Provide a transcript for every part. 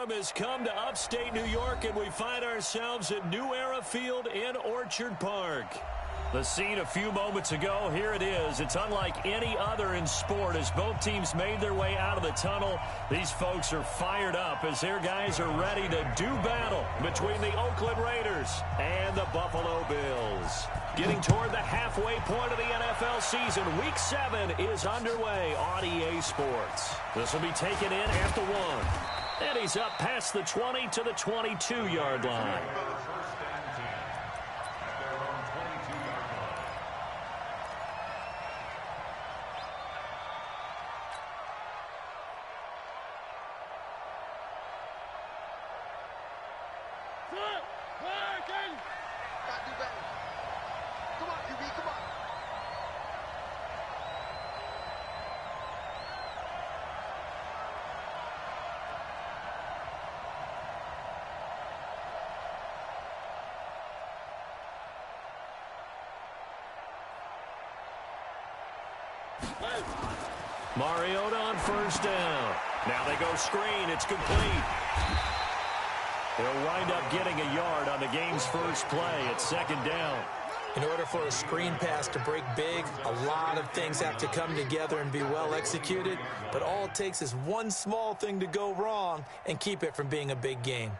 storm has come to upstate New York, and we find ourselves at New Era Field in Orchard Park. The scene a few moments ago, here it is. It's unlike any other in sport as both teams made their way out of the tunnel. These folks are fired up as their guys are ready to do battle between the Oakland Raiders and the Buffalo Bills. Getting toward the halfway point of the NFL season, Week 7 is underway on EA Sports. This will be taken in at the 1. And he's up past the 20 to the 22-yard line. Mariota on first down. Now they go screen. It's complete. They'll wind up getting a yard on the game's first play. It's second down. In order for a screen pass to break big, a lot of things have to come together and be well executed. But all it takes is one small thing to go wrong and keep it from being a big game.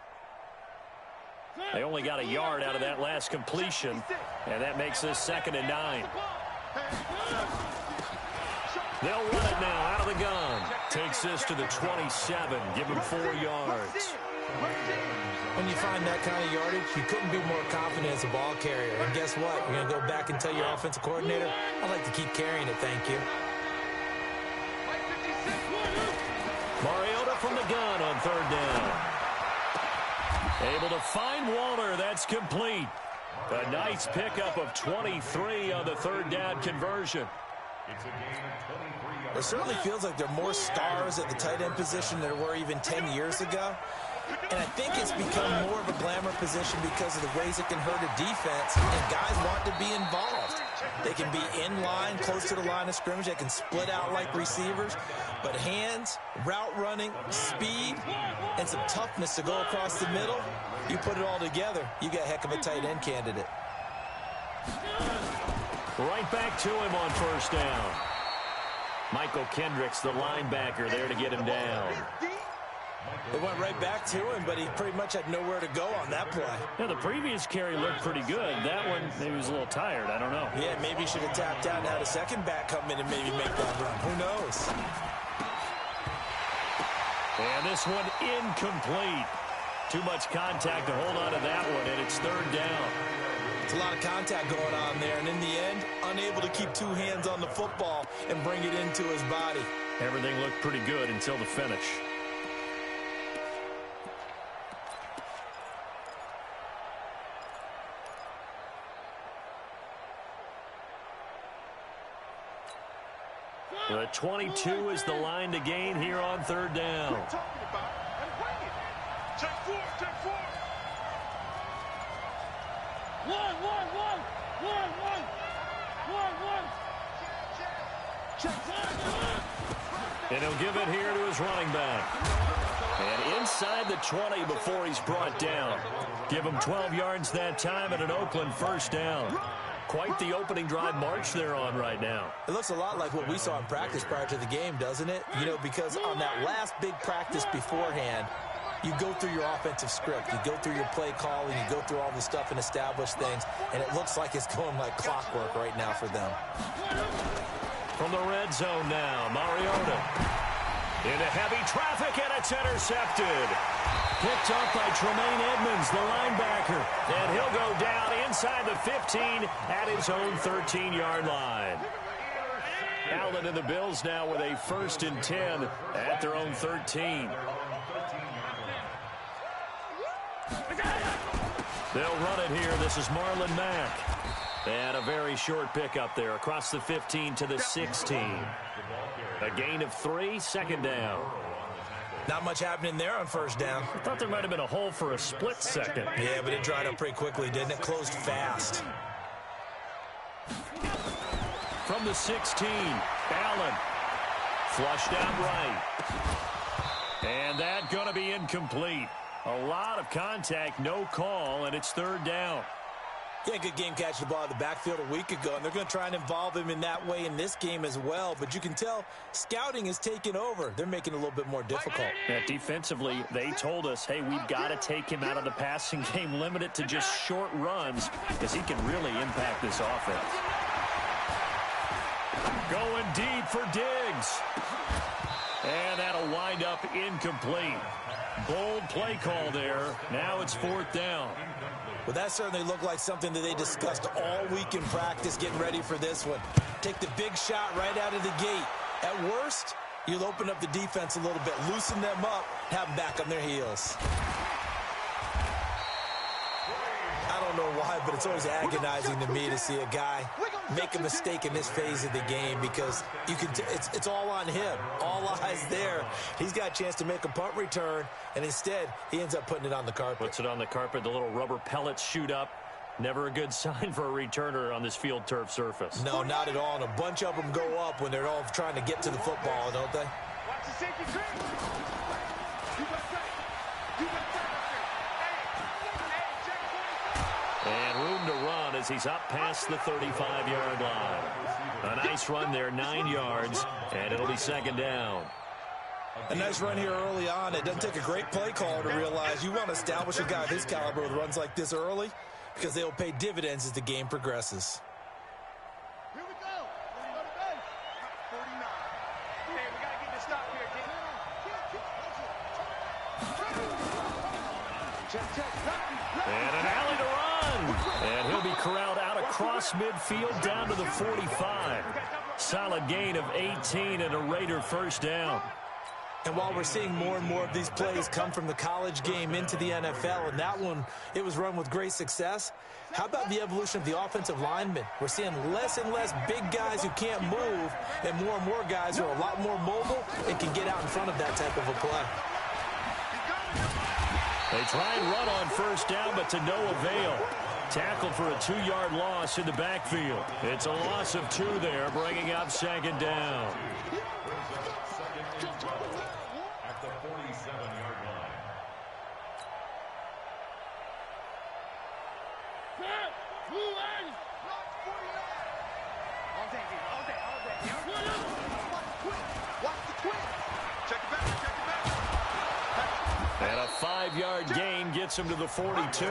They only got a yard out of that last completion, and that makes this 2nd and 9. They'll run it now out of the gun. Takes this to the 27. Give him 4 yards. When you find that kind of yardage, you couldn't be more confident as a ball carrier. And guess what? You're going to go back and tell your offensive coordinator, I'd like to keep carrying it, thank you. Mariota from the gun on 3rd down. Able to find Waller. That's complete. A nice pickup of 23 on the 3rd down conversion. It certainly feels like there are more stars at the tight end position than there were even 10 years ago. And I think it's become more of a glamour position because of the ways it can hurt a defense, and guys want to be involved. They can be in line, close to the line of scrimmage. They can split out like receivers. But hands, route running, speed, and some toughness to go across the middle, you put it all together, you got a heck of a tight end candidate. Right back to him on first down. Michael Kendricks, the linebacker, there to get him down. It went right back to him, but he pretty much had nowhere to go on that play. Yeah, the previous carry looked pretty good. That one, maybe he was a little tired. I don't know. Yeah, maybe he should have tapped out and had a second back come in and maybe make that run. Who knows? And this one incomplete. Too much contact to hold on to that one, and it's 3rd down. It's a lot of contact going on there, and in the end, unable to keep 2 hands on the football and bring it into his body. Everything looked pretty good until the finish. The 22 is the line to gain here on 3rd down. Check 4, check 4. One. And he'll give it here to his running back. And inside the 20 before he's brought down. Give him 12 yards that time and an Oakland first down. Quite the opening drive march they're on right now. It looks a lot like what we saw in practice prior to the game, doesn't it? You know, because on that last big practice beforehand, you go through your offensive script, you go through your play calling, you go through all the stuff and establish things, and it looks like it's going like clockwork right now for them. From the red zone now, Mariota. Into heavy traffic, and it's intercepted. Picked up by Tremaine Edmonds, the linebacker. And he'll go down inside the 15 at his own 13-yard line. Allen and the Bills now with a 1st and 10 at their own 13. They'll run it here. This is Marlon Mack. And a very short pickup there across the 15 to the 16. A gain of 3, 2nd down. Not much happening there on first down. I thought there might have been a hole for a split second. Yeah, but it dried up pretty quickly, didn't it? Closed fast. From the 16, Allen. Flushed out right. And that going to be incomplete. A lot of contact, no call, and it's third down. Yeah, good game catching the ball in the backfield a week ago, and they're going to try and involve him in that way in this game as well. But you can tell scouting is taking over. They're making it a little bit more difficult. Yeah, defensively, they told us, hey, we've got to take him out of the passing game, limit it to just short runs, because he can really impact this offense. Going deep for Diggs. And that'll wind up incomplete. Bold play call there. Now it's fourth down. Well, that certainly looked like something that they discussed all week in practice getting ready for this one. Take the big shot right out of the gate. At worst, you'll open up the defense a little bit, loosen them up, have them back on their heels. I don't know why, but it's always agonizing to me to see a guy make a mistake in this phase of the game because you can it's all on him. All eyes there. He's got a chance to make a punt return, and instead he ends up putting it on the carpet. Puts it on the carpet. The little rubber pellets shoot up. Never a good sign for a returner on this field turf surface. No, not at all. And a bunch of them go up when they're all trying to get to the football, don't they? Watch the safety creep. You got that. You got that. And room to run as he's up past the 35-yard line. A nice run there, 9 yards, and it'll be second down. A nice run here early on. It doesn't take a great play caller to realize you want to establish a guy of his caliber with runs like this early because they'll pay dividends as the game progresses. Here we go. Let's go to base. 49. Hey, we got to get this stop here, kid. And an alley to run. And he'll be corralled out across midfield down to the 45. Solid gain of 18 and a Raider first down. And while we're seeing more and more of these plays come from the college game into the NFL, and that one, it was run with great success, how about the evolution of the offensive linemen? We're seeing less and less big guys who can't move and more guys who are a lot more mobile and can get out in front of that type of a play. They try and run on first down, but to no avail. Tackled for a 2-yard loss in the backfield. It's a loss of 2 there, bringing up second down. At the 47-yard line. All day. Watch the twin. Check it back. And a 5-yard gain gets him to the 42.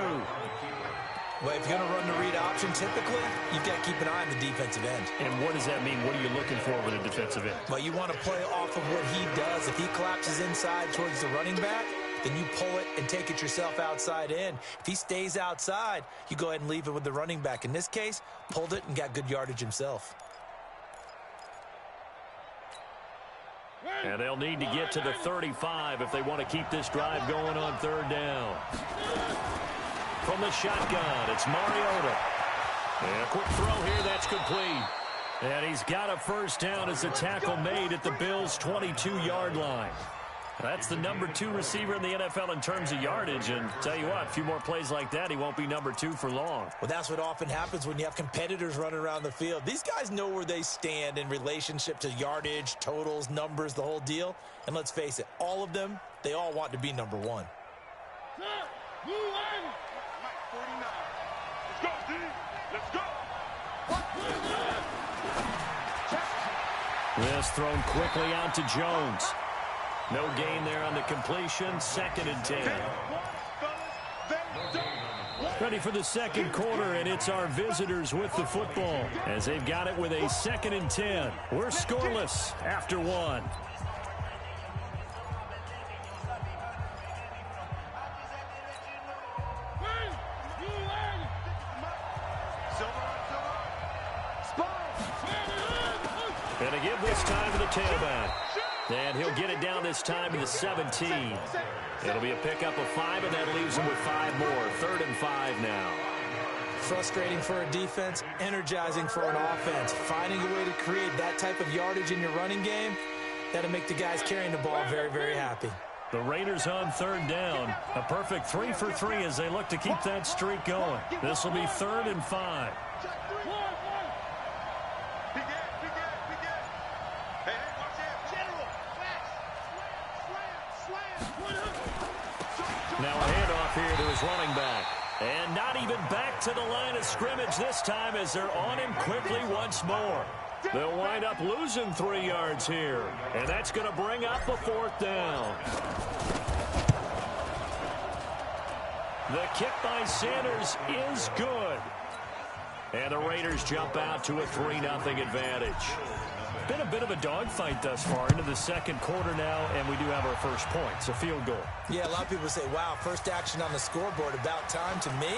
Well, if you're going to run the read option, typically, you've got to keep an eye on the defensive end. And what does that mean? What are you looking for with a defensive end? Well, you want to play off of what he does. If he collapses inside towards the running back, then you pull it and take it yourself outside in. If he stays outside, you go ahead and leave it with the running back. In this case, pulled it and got good yardage himself. And they'll need to get to the 35 if they want to keep this drive going on third down. From the shotgun, it's Mariota. And a quick throw here, that's complete. And he's got a first down as a tackle made at the Bills' 22-yard line. That's the number 2 receiver in the NFL in terms of yardage. And tell you what, a few more plays like that, he won't be number 2 for long. Well, that's what often happens when you have competitors running around the field. These guys know where they stand in relationship to yardage, totals, numbers, the whole deal. And let's face it, all of them, they all want to be number 1. Let's go, D. Let's go. This thrown quickly out to Jones. No gain there on the completion. Second and 10. Ready for the second quarter, and it's our visitors with the football as they've got it with a second and 10. We're scoreless after 1. And a give this time to the tailback. And he'll get it down this time to the 17. It'll be a pickup of 5, and that leaves him with 5 more. Third and 5 now. Frustrating for a defense, energizing for an offense. Finding a way to create that type of yardage in your running game, that'll make the guys carrying the ball very, very happy. The Raiders on third down. A perfect 3 for 3 as they look to keep that streak going. This will be third and 5. Hey, watch out. General. Flash. Slam. here to his running back. And not even back to the line of scrimmage this time as they're on him quickly once more. They'll wind up losing 3 yards here. And that's going to bring up a 4th down. The kick by Sanders is good. And the Raiders jump out to a 3-0 advantage. Been a bit of a dogfight thus far into the second quarter now, and we do have our first points, a field goal. Yeah, a lot of people say, wow, first action on the scoreboard, about time. To me,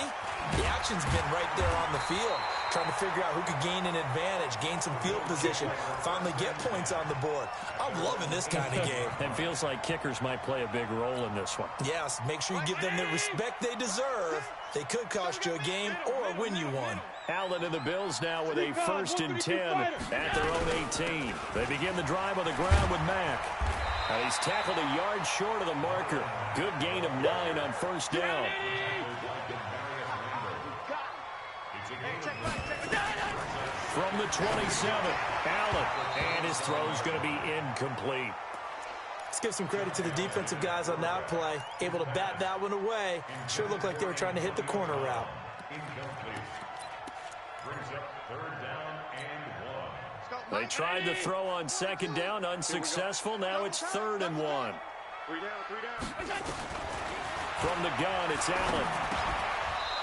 the action's been right there on the field, trying to figure out who could gain an advantage, gain some field position, finally get points on the board. I'm loving this kind of game. It feels like kickers might play a big role in this one. Yes, make sure you give them the respect they deserve. They could cost you a game or win you one. Allen and the Bills now with a 1st and 10 at their own 18. They begin the drive on the ground with Mack. And he's tackled a yard short of the marker. Good gain of 9 on 1st down. From the 27, Allen. And his throw's going to be incomplete. Let's give some credit to the defensive guys on that play. Able to bat that one away. Sure looked like they were trying to hit the corner route. They tried to throw on 2nd down, unsuccessful. Now it's 3rd and 1. 3 down. From the gun, it's Allen.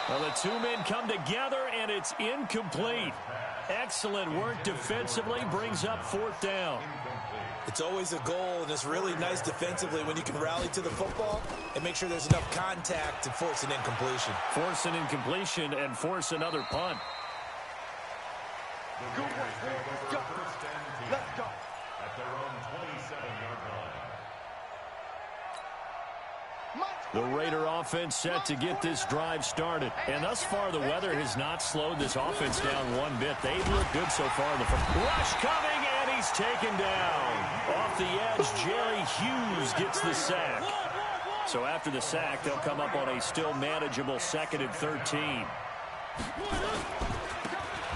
Well, the 2 men come together, and it's incomplete. Excellent work defensively, brings up 4th down. It's always a goal, and it's really nice defensively when you can rally to the football and make sure there's enough contact to force an incompletion. Force an incompletion and force another punt. Good work. Go. Let's go. At their own 27-yard line. The Raider offense set to get this drive started. And thus far, the weather has not slowed this offense down one bit. They've looked good so far. The rush coming, and he's taken down. Off the edge, Jerry Hughes gets the sack. So after the sack, they'll come up on a still manageable 2nd and 13.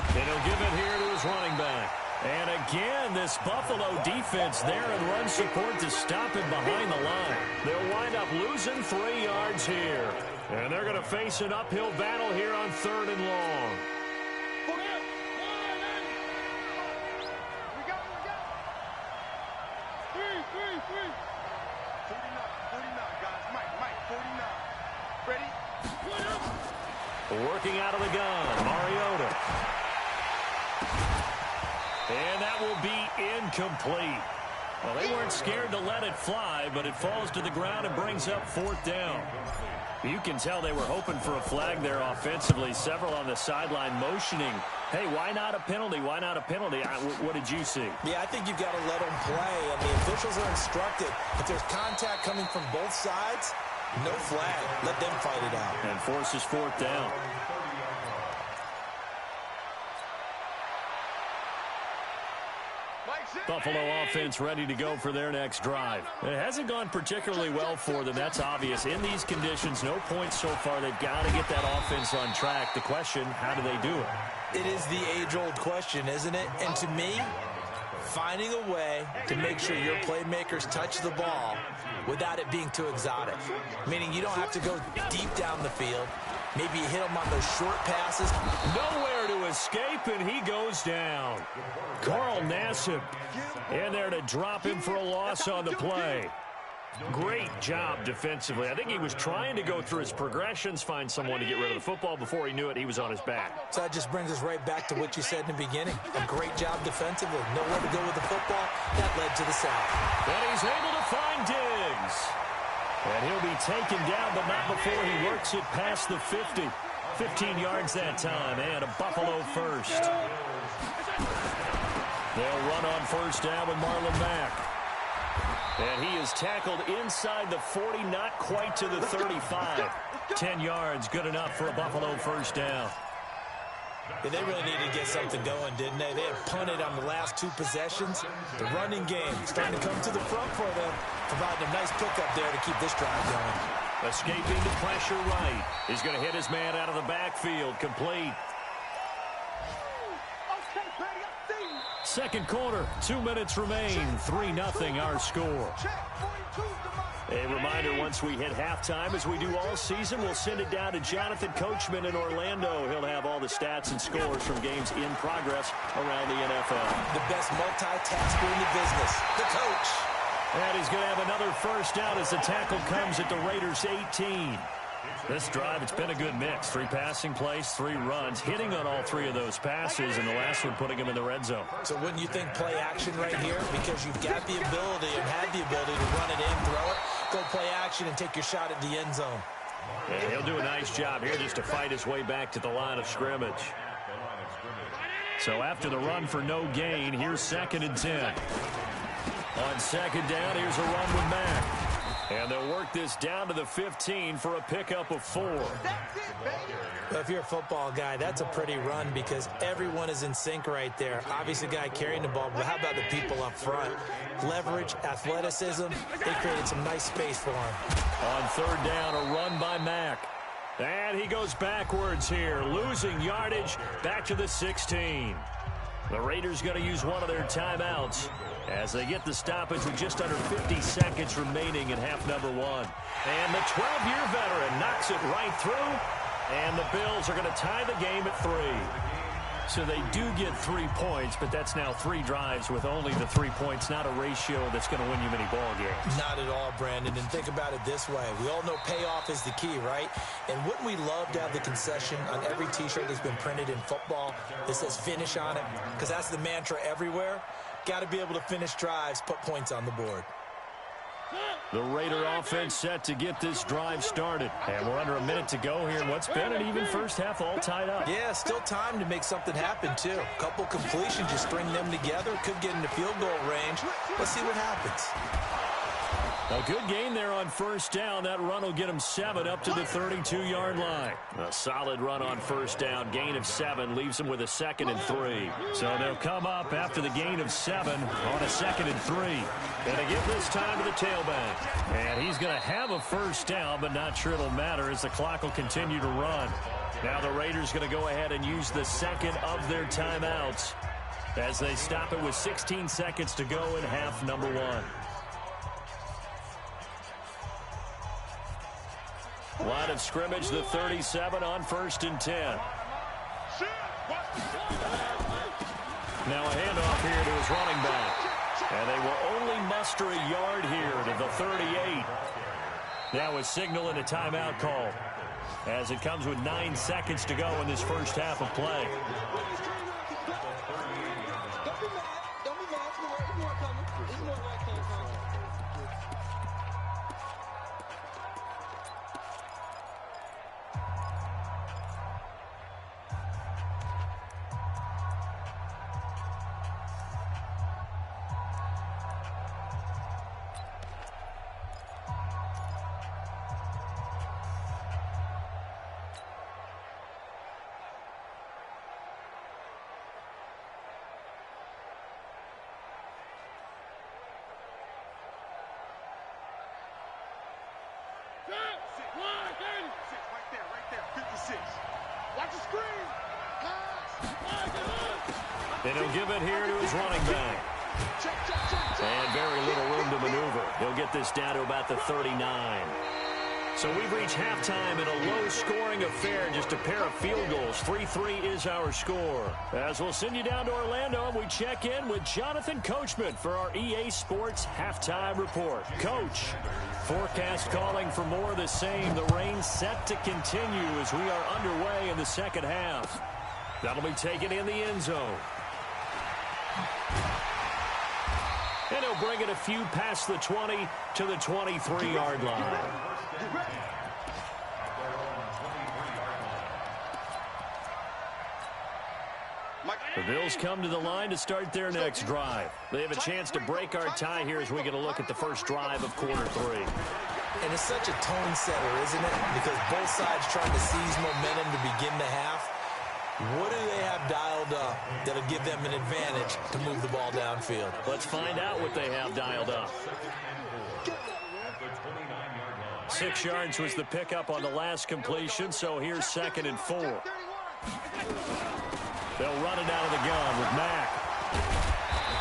And he'll give it here to his running back. And again, this Buffalo defense there in run support to stop him behind the line. They'll wind up losing 3 yards here. And they're going to face an uphill battle here on 3rd and long. We got. 3. 49, guys. Mike, 49. Ready? Working out of the gun, Mariota. And that will be incomplete. Well, they weren't scared to let it fly, but it falls to the ground and brings up 4th down. You can tell they were hoping for a flag there offensively. Several on the sideline motioning, hey, why not a penalty? Why not a penalty? What did you see? Yeah, I think you've got to let them play, and the officials are instructed. If there's contact coming from both sides, no flag. Let them fight it out. And forces 4th down. Buffalo offense ready to go for their next drive. It hasn't gone particularly well for them. That's obvious. In these conditions, no points so far. They've got to get that offense on track. The question, how do they do it? It is the age-old question, isn't it? And to me, finding a way to make sure your playmakers touch the ball without it being too exotic. Meaning you don't have to go deep down the field. Maybe you hit them on those short passes. Nowhere to escape, and he goes down. Carl Nassib in there to drop him for a loss on the play. Great job defensively. I think he was trying to go through his progressions, find someone to get rid of the football. Before he knew it, he was on his back. So that just brings us right back to what you said in the beginning. A great job defensively. Nowhere to go with the football. That led to the sack. And he's able to find Diggs. And he'll be taken down, but not before he works it past the 50. 15 yards that time, and a Buffalo first. They'll run on 1st down with Marlon Mack. And he is tackled inside the 40, not quite to the 35. 10 yards, good enough for a Buffalo 1st down. Yeah, they really needed to get something going, didn't they? They had punted on the last 2 possessions. The running game starting to come to the front for them, providing a nice pickup there to keep this drive going. Escaping the pressure right. He's going to hit his man out of the backfield, complete. Second quarter, 2 minutes remain, 3-0 our score. A reminder, once we hit halftime, as we do all season, we'll send it down to Jonathan Coachman in Orlando. He'll have all the stats and scores from games in progress around the NFL. The best multitasker in the business, the coach. And he's going to have another first down as the tackle comes at the Raiders' 18. This drive, it's been a good mix. 3 passing plays, 3 runs, hitting on all 3 of those passes, and the last one putting him in the red zone. So wouldn't you think play action right here? Because you've got the ability and had the ability to run it in, throw it, go play action, and take your shot at the end zone. And he'll do a nice job here just to fight his way back to the line of scrimmage. So after the run for no gain, here's 2nd and 10. On second down, here's a run with Mack. And they'll work this down to the 15 for a pickup of 4. Well, if you're a football guy, that's a pretty run because everyone is in sync right there. Obviously, the guy carrying the ball, but how about the people up front? Leverage, athleticism, they created some nice space for him. On third down, a run by Mack. And he goes backwards here, losing yardage back to the 16. The Raiders going to use one of their timeouts as they get the stoppage with just under 50 seconds remaining in half number 1. And the 12-year veteran knocks it right through, and the Bills are going to tie the game at 3. So they do get 3 points, but that's now 3 drives with only the 3 points, not a ratio that's going to win you many ball games. Not at all, Brandon, and think about it this way. We all know payoff is the key, right? And wouldn't we love to have the concession on every T-shirt that's been printed in football that says finish on it? Because that's the mantra everywhere. Got to be able to finish drives, put points on the board. The Raider offense set to get this drive started. And we're under a minute to go here in what's been an even first half all tied up. Yeah, still time to make something happen, too. A couple completions, just string them together. Could get into field goal range. Let's see what happens. A good gain there on first down. That run will get him 7 up to the 32-yard line. A solid run on first down. Gain of 7 leaves him with a 2nd and 3. So they'll come up after the gain of 7 on a 2nd and 3. Going to give this time to the tailback. And he's going to have a first down, but not sure it'll matter as the clock will continue to run. Now the Raiders going to go ahead and use the 2nd of their timeouts as they stop it with 16 seconds to go in half number 1. Line of scrimmage, the 37 on 1st and 10. Now a handoff here to his running back. And they will only muster a yard here to the 38. Now a signal and a timeout call as it comes with 9 seconds to go in this first half of play. And he'll give it here to his running back. And very little room to maneuver. He'll get this down to about the 39. So we've reached halftime in a low-scoring affair, just a pair of field goals. 3-3 is our score. As we'll send you down to Orlando, and we check in with Jonathan Coachman for our EA Sports Halftime Report. Coach, forecast calling for more of the same. The rain set to continue as we are underway in the second half. That'll be taken in the end zone. And he'll bring it a few past the 20 to the 23-yard line. The Bills come to the line to start their next drive. They have a chance to break our tie here as we get a look at the first drive of quarter 3. And it's such a tone setter, isn't it? Because both sides trying to seize momentum to begin the half. What do they have dialed up that'll give them an advantage to move the ball downfield? Let's find out what they have dialed up. 6 yards was the pickup on the last completion, so here's 2nd and 4. They'll run it out of the gun with Mack.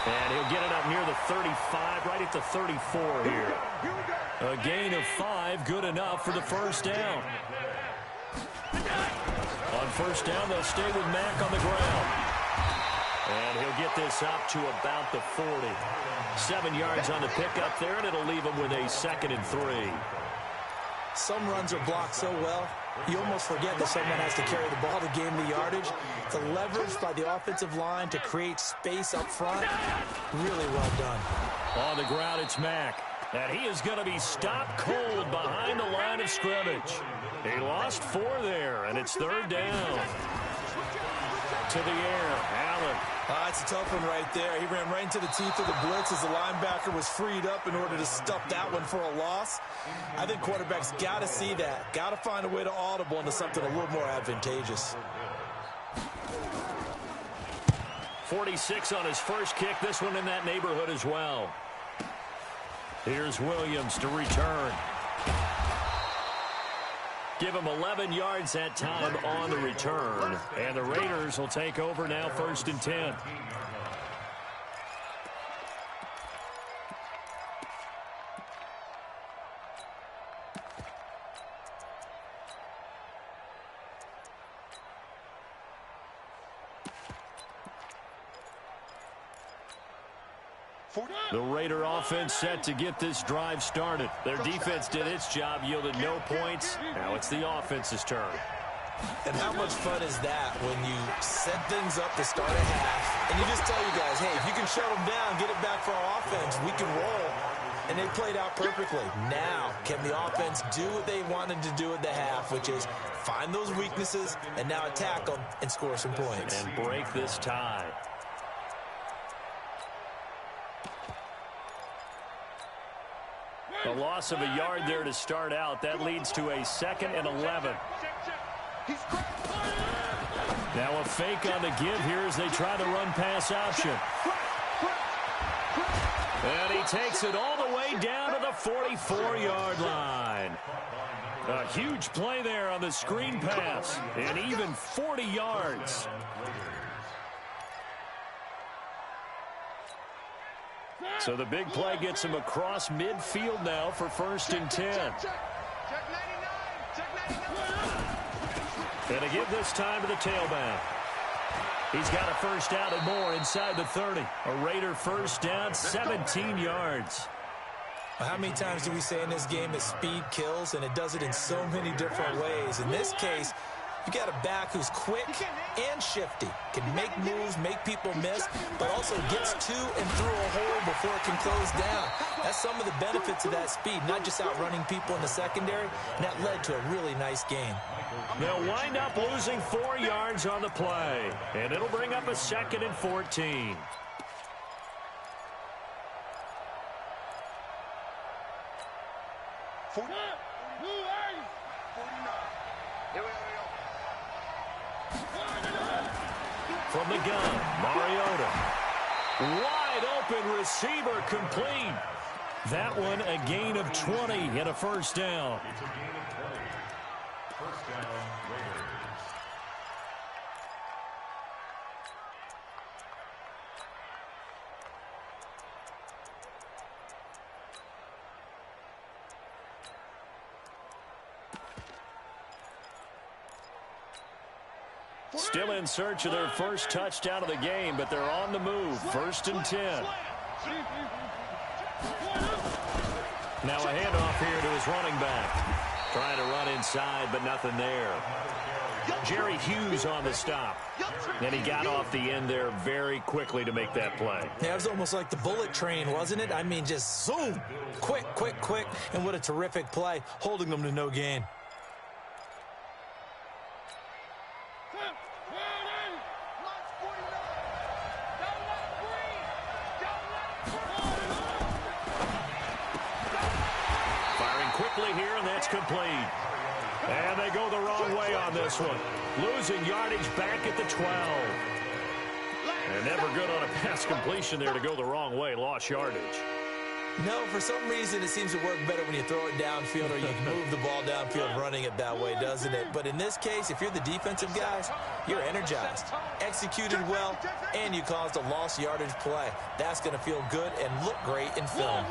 And he'll get it up near the 35, right at the 34 here. A gain of 5, good enough for the first down. On first down, they'll stay with Mack on the ground. And he'll get this up to about the 40. 7 yards on the pickup there, and it'll leave him with a 2nd and 3. Some runs are blocked so well, you almost forget that someone has to carry the ball to gain the yardage. The leverage by the offensive line to create space up front, really well done. On the ground, it's Mack. And he is going to be stopped cold behind the line of scrimmage. He lost 4 there, and it's 3rd down. To the air, Allen. That's a tough one right there. He ran right into the teeth of the blitz as the linebacker was freed up in order to stuff that one for a loss. I think quarterbacks got to see that. Got to find a way to audible into something a little more advantageous. 46 on his first kick. This one in that neighborhood as well. Here's Williams to return. Give him 11 yards that time on the return. And the Raiders will take over now, 1st and 10. The Raider offense set to get this drive started. Their defense did its job, yielded no points. Now it's the offense's turn. And how much fun is that when you set things up to start a half, and you just tell you guys, hey, if you can shut them down, get it back for our offense, we can roll. And they played out perfectly. Now, can the offense do what they wanted to do at the half, which is find those weaknesses and now attack them and score some points. And break this tie. A loss of a yard there to start out. That leads to a 2nd and 11. Now a fake on the give here as they try the run-pass option. And he takes it all the way down to the 44-yard line. A huge play there on the screen pass. And even 40 yards. So the big play gets him across midfield now for 1st and 10. And to give this time to the tailback. He's got a first down and more inside the 30. A Raider first down, 17 yards. Well, how many times do we say in this game that speed kills, and it does it in so many different ways? In this case, you got a back who's quick and shifty, can make moves, make people miss, but also gets to and through a hole before it can close down. That's some of the benefits of that speed, not just outrunning people in the secondary, and that led to a really nice game. They'll wind up losing 4 yards on the play, and it'll bring up a 2nd and 14. From the gun, Mariota. Wide open receiver complete. That one a gain of 20 and a first down. It's a gain of 20. First down, Raiders. Still in search of their first touchdown of the game, but they're on the move. 1st and 10. Now a handoff here to his running back. Trying to run inside, but nothing there. Jerry Hughes on the stop. And he got off the end there very quickly to make that play. Yeah, it was almost like the bullet train, wasn't it? I mean, just zoom. Quick, quick, quick. And what a terrific play, holding them to no gain. Here, and that's complete. And they go the wrong way on this one. Losing yardage back at the 12. And never good on a pass completion there to go the wrong way. Lost yardage. No, for some reason it seems to work better when you throw it downfield or you move the ball downfield running it that way, doesn't it? But in this case, if you're the defensive guys, you're energized, executed well, and you caused a lost yardage play. That's going to feel good and look great in film.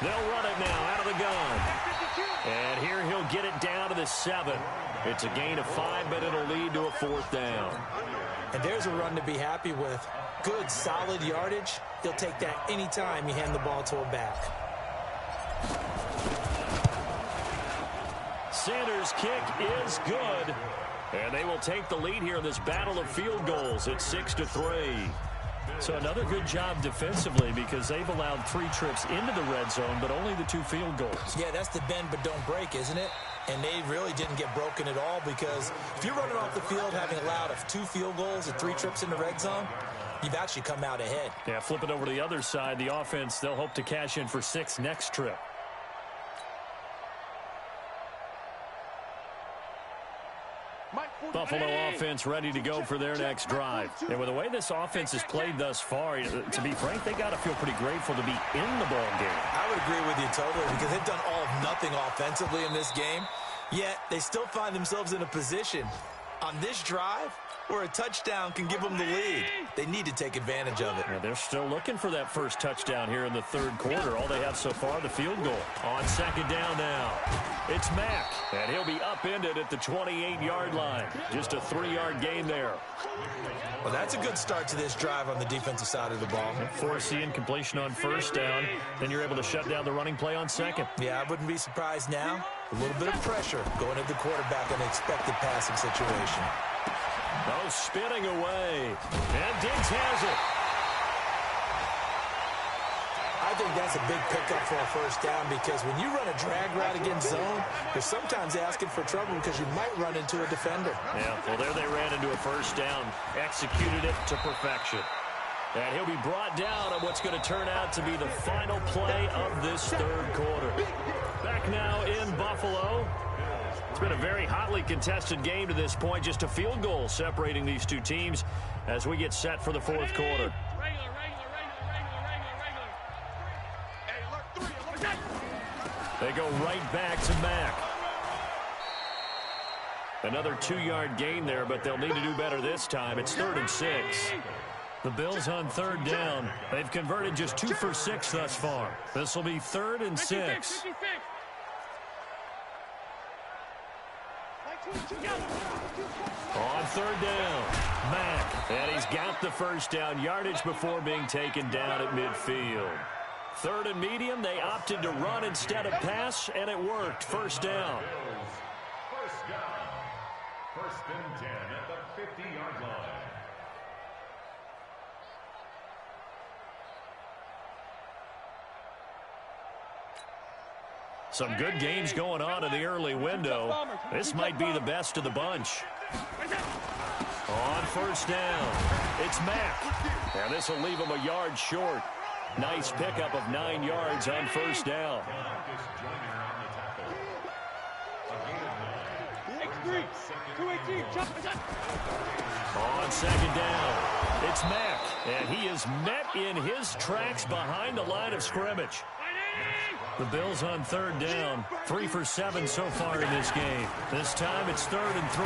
They'll run it now out of the gun. And here he'll get it down to the 7. It's a gain of 5, but it'll lead to a 4th down. And there's a run to be happy with. Good, solid yardage. He'll take that anytime you hand the ball to a back. Sanders' kick is good. And they will take the lead here in this battle of field goals at 6-3. So another good job defensively because they've allowed 3 trips into the red zone, but only the 2 field goals. Yeah, that's the bend but don't break, isn't it? And they really didn't get broken at all because if you're running off the field having allowed 2 field goals and 3 trips in the red zone, you've actually come out ahead. Yeah, flip it over to the other side. The offense, they'll hope to cash in for 6 next trip. Buffalo offense ready to go for their next drive. And with the way this offense has played thus far, to be frank, they got to feel pretty grateful to be in the ball game. I would agree with you totally because they've done all of nothing offensively in this game, yet they still find themselves in a position on this drive where a touchdown can give them the lead. They need to take advantage of it. Yeah, they're still looking for that first touchdown here in the 3rd quarter. All they have so far, the field goal. On 2nd down now, it's Mack, and he'll be upended at the 28-yard line. Just a 3-yard gain there. Well, that's a good start to this drive on the defensive side of the ball. Forcing incompletion on 1st down, then you're able to shut down the running play on 2nd. Yeah, I wouldn't be surprised now. A little bit of pressure going at the quarterback in an expected passing situation. Oh, spinning away. And Diggs has it. I think that's a big pickup for a 1st down because when you run a drag route against zone, you're sometimes asking for trouble because you might run into a defender. Yeah, well, there they ran into a 1st down. Executed it to perfection. And he'll be brought down on what's going to turn out to be the final play of this 3rd quarter. Back now in Buffalo. It's been a very hotly contested game to this point. Just a field goal separating these 2 teams as we get set for the 4th quarter. They go right back to Mack. Another 2-yard gain there, but they'll need to do better this time. It's 3rd and 6. The Bills on 3rd down. They've converted just 2 for 6 thus far. This will be 3rd and 6. On 3rd down, Mack, and he's got the 1st down yardage before being taken down at midfield. 3rd and medium, they opted to run instead of pass, and it worked. 1st down. 1st down. 1st and 10 at the 50-yard line. Some good games going on in the early window. This might be the best of the bunch. On 1st down, it's Mack. And this will leave him a yard short. Nice pickup of 9 yards on 1st down. On 2nd down, it's Mack. And he is met in his tracks behind the line of scrimmage. The Bills on 3rd down, 3 for 7 so far in this game. This time it's 3rd and 3.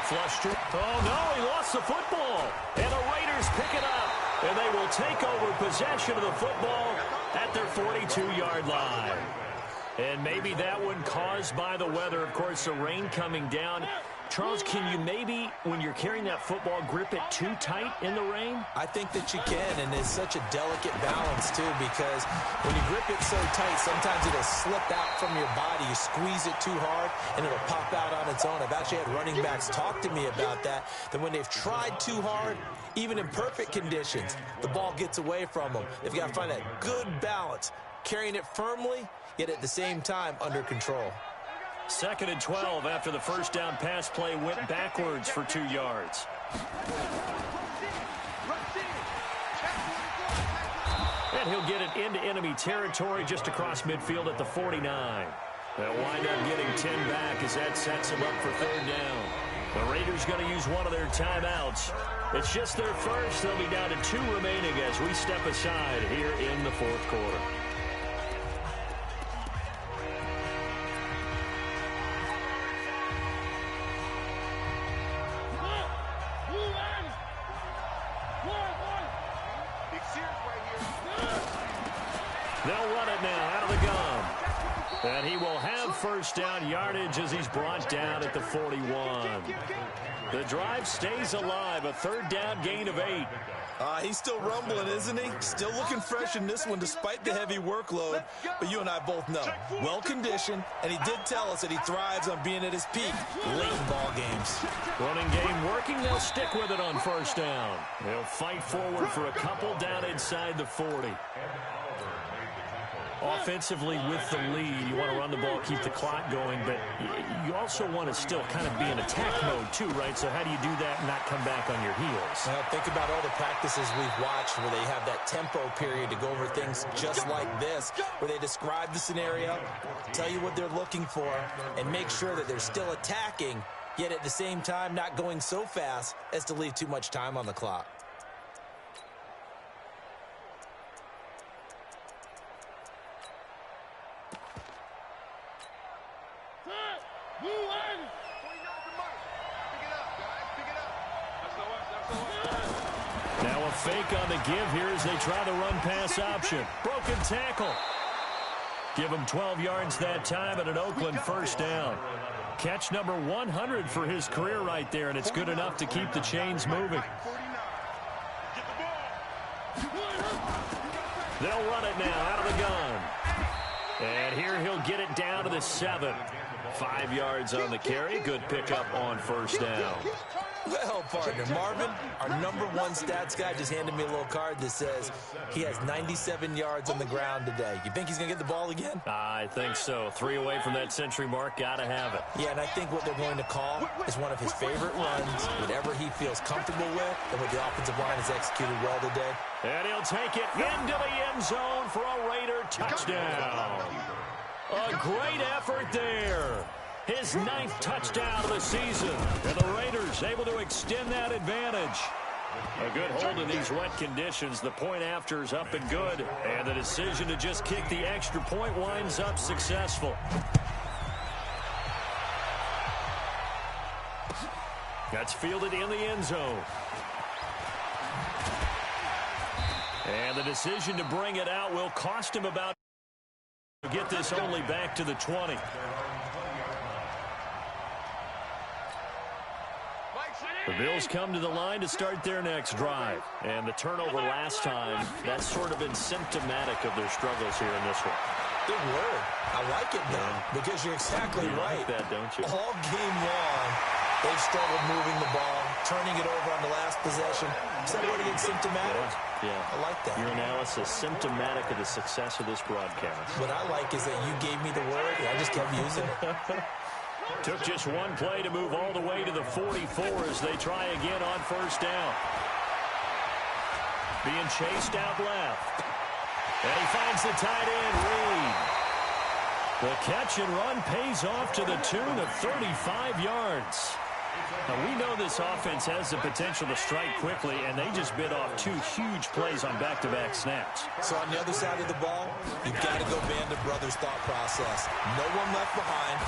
Flush to... Oh, no, he lost the football. And the Raiders pick it up. And they will take over possession of the football at their 42-yard line. And maybe that one caused by the weather. Of course, the rain coming down. Charles, can you maybe, when you're carrying that football, grip it too tight in the rain? I think that you can, and it's such a delicate balance, too, because when you grip it so tight, sometimes it'll slip out from your body. You squeeze it too hard, and it'll pop out on its own. I've actually had running backs talk to me about that when they've tried too hard, even in perfect conditions, the ball gets away from them. They've got to find that good balance, carrying it firmly, yet at the same time under control. 2nd and 12 after the 1st down pass play went backwards for 2 yards. And he'll get it into enemy territory just across midfield at the 49. They'll wind up getting 10 back as that sets him up for 3rd down. The Raiders going to use one of their timeouts. It's just their first. They'll be down to 2 remaining as we step aside here in the fourth quarter. They'll run it now out of the gun. And he will have first down yardage as he's brought down at the 41. The drive stays alive. A third down gain of 8. He's still rumbling, isn't he? Still looking fresh in this one despite the heavy workload. But you and I both know, well-conditioned, and he did tell us that he thrives on being at his peak late in ball games. Running game working. They'll stick with it on first down. They'll fight forward for a couple down inside the 40. Offensively with the lead, you want to run the ball, keep the clock going, but you also want to still kind of be in attack mode too, right? So how do you do that and not come back on your heels? Well, think about all the practices we've watched where they have that tempo period to go over things just like this, where they describe the scenario, tell you what they're looking for, and make sure that they're still attacking, yet at the same time not going so fast as to leave too much time on the clock. Now a fake on the give here as they try the run-pass option. Broken tackle. Give him 12 yards that time and an Oakland first down. Catch number 100 for his career right there, and it's good enough to keep the chains moving. They'll run it now out of the gun. And here he'll get it down to the 7. 5 yards on the carry. Good pickup on first down. Well, partner, Marvin, our number 1 stats guy, just handed me a little card that says he has 97 yards on the ground today. You think he's going to get the ball again? I think so. 3 away from that century mark. Got to have it. Yeah, and I think what they're going to call is one of his favorite runs, whatever he feels comfortable with, and what the offensive line has executed well today. And he'll take it into the end zone for a Raider touchdown. A great effort there. His 9th touchdown of the season. And the Raiders able to extend that advantage. A good hold in these wet conditions. The point after is up and good. And the decision to just kick the extra point winds up successful. That's fielded in the end zone. And the decision to bring it out will cost him about to get this only back to the 20. The Bills come to the line to start their next drive. And the turnover last time, that's sort of been symptomatic of their struggles here in this one. Big word. I like it, though, because you're exactly right. You like that, don't you? All game long, they've struggled moving the ball, turning it over on the last possession. Is that word again, symptomatic? Yeah. I like that. Your analysis, symptomatic of the success of this broadcast. What I like is that you gave me the word, and I just kept using it. Took just one play to move all the way to the 44 as they try again on first down. Being chased out left. And he finds the tight end, Reed. The catch and run pays off to the tune of 35 yards. Now, we know this offense has the potential to strike quickly, and they just bit off 2 huge plays on back-to-back snaps. So on the other side of the ball, you've got to go Band of Brothers thought process. No one left behind.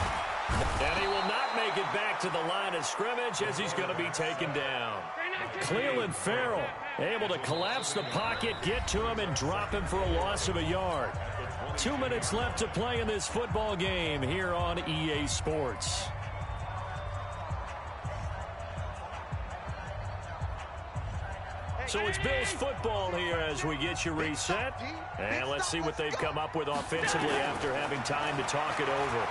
And he will not make it back to the line of scrimmage as he's going to be taken down. Cleveland Farrell able to collapse the pocket, get to him, and drop him for a loss of a yard. 2 minutes left to play in this football game here on EA Sports. So it's Bills football here as we get you reset. And let's see what they've come up with offensively after having time to talk it over.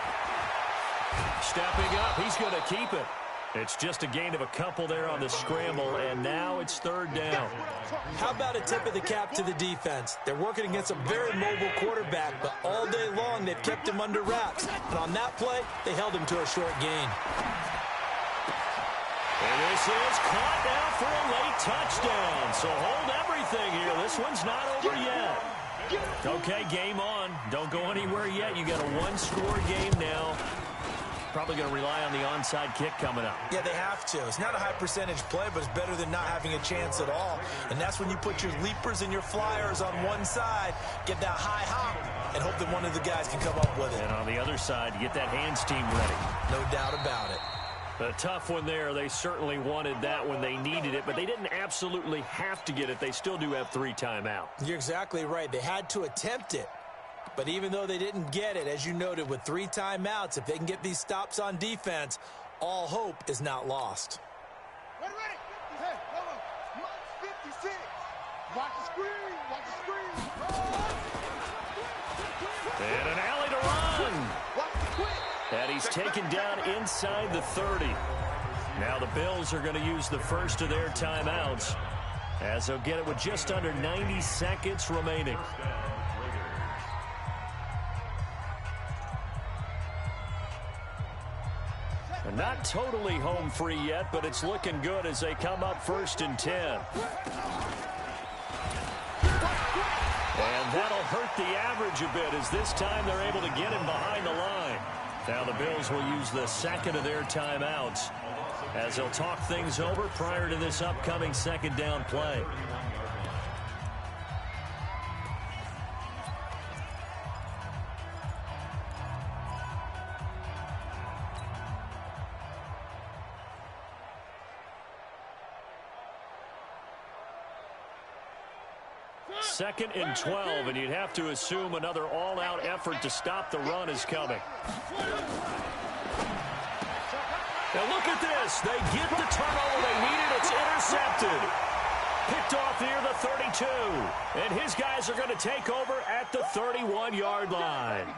Stepping up, he's going to keep it. It's just a gain of a couple there on the scramble, and now it's third down. How about a tip of the cap to the defense? They're working against a very mobile quarterback, but all day long they've kept him under wraps. And on that play, they held him to a short gain. And this is caught now for a late touchdown. So hold everything here. This one's not over yet. Okay, game on. Don't go anywhere yet. You got a 1-score game now. probably going to rely on the onside kick coming up. Yeah, they have to. It's not a high percentage play, but it's better than not having a chance at all. And that's when you put your leapers and your flyers on one side, get that high hop, and hope that one of the guys can come up with it. And on the other side, you get that hands team ready. No doubt about it. A tough one there. They certainly wanted that when they needed it, but they didn't absolutely have to get it. They still do have 3 timeouts. You're exactly right. They had to attempt it. But even though they didn't get it, as you noted, with 3 timeouts, if they can get these stops on defense, all hope is not lost. Ready, ready. Hey, Mike 56. Watch the screen. Watch the screen. And an alley to run. Watch the quick. And he's taken down inside the 30. Now the Bills are going to use the first of their timeouts, as they'll get it with just under 90 seconds remaining. Not totally home free yet, but it's looking good as they come up 1st and 10. And that'll hurt the average a bit, as this time they're able to get him behind the line. Now the Bills will use the second of their timeouts as they'll talk things over prior to this upcoming second down play. Second and 12, and you'd have to assume another all-out effort to stop the run is coming. Now look at this. They get the turnover they needed. It's intercepted. Picked off near the 32. And his guys are going to take over at the 31-yard line.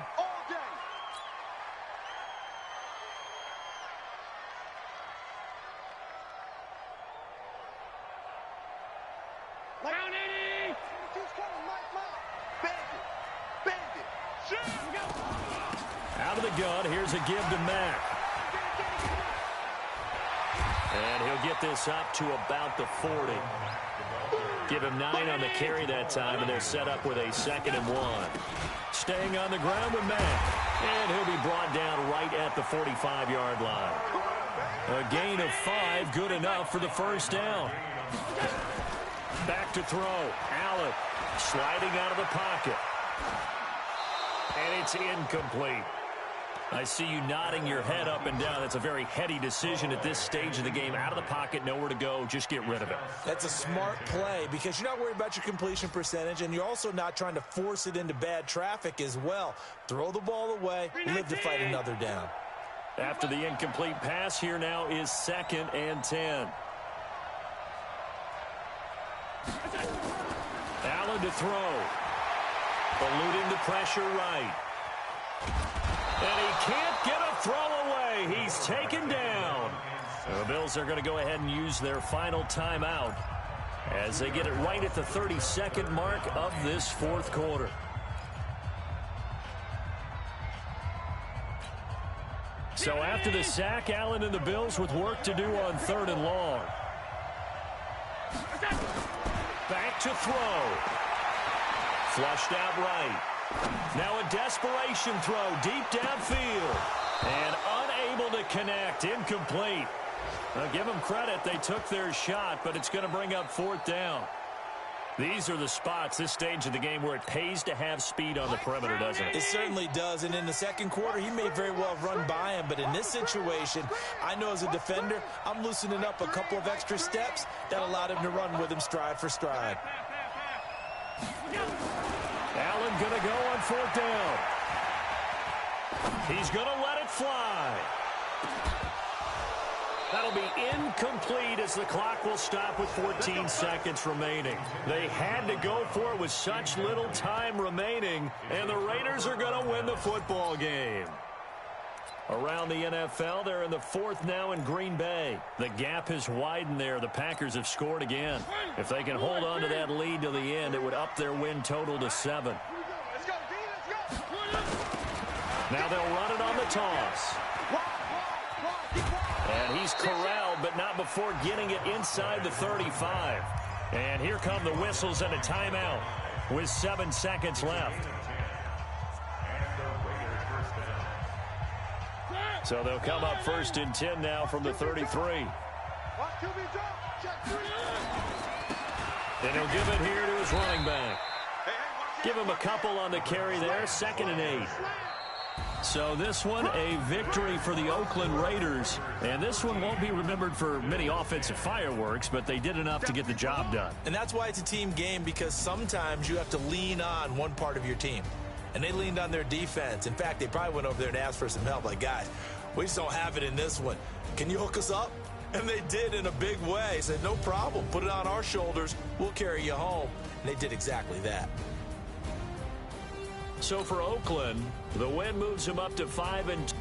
Out of the gun, here's a give to Mack. And he'll get this up to about the 40. Give him 9 on the carry that time, and they're set up with a 2nd and 1. Staying on the ground with Mack. And he'll be brought down right at the 45-yard line. A gain of 5, good enough for the first down. Back to throw. Allen sliding out of the pocket. And it's incomplete. I see you nodding your head up and down. That's a very heady decision at this stage of the game. Out of the pocket, nowhere to go. Just get rid of it. That's a smart play because you're not worried about your completion percentage, and you're also not trying to force it into bad traffic as well. Throw the ball away, live to fight another down. After the incomplete pass, here now is 2nd and 10. Allen to throw. Eluding the pressure right. And he can't get a throw away. He's taken down. The Bills are going to go ahead and use their final timeout as they get it right at the 32nd mark of this 4th quarter. So after the sack, Allen and the Bills with work to do on 3rd and long. Back to throw. Flushed out right. Now a desperation throw deep downfield. And unable to connect. Incomplete. Now give them credit. They took their shot, but it's going to bring up 4th down. These are the spots, this stage of the game, where it pays to have speed on the perimeter, doesn't it? It certainly does. And in the 2nd quarter, he may very well have run by him. But in this situation, I know as a defender, I'm loosening up a couple of extra steps that allowed him to run with him stride for stride. Allen going to go on 4th down. He's going to let it fly. That'll be incomplete as the clock will stop with 14 seconds remaining. They had to go for it with such little time remaining, and the Raiders are going to win the football game. Around the NFL, they're in the 4th now in Green Bay. The gap has widened there. The Packers have scored again. If they can hold on to that lead to the end, it would up their win total to 7. Now they'll run it on the toss. And he's corralled, but not before getting it inside the 35. And here come the whistles and a timeout with 7 seconds left. So they'll come up 1st and 10 now from the 33. And he'll give it here to his running back. Give him a couple on the carry there, 2nd and 8. So this one, a victory for the Oakland Raiders. And this one won't be remembered for many offensive fireworks, but they did enough to get the job done. And that's why it's a team game, because sometimes you have to lean on one part of your team. And they leaned on their defense. In fact, they probably went over there and asked for some help. Like, guys, we just don't have it in this one. Can you hook us up? And they did in a big way. Said, no problem. Put it on our shoulders. We'll carry you home. And they did exactly that. So for Oakland, the win moves them up to 5-2.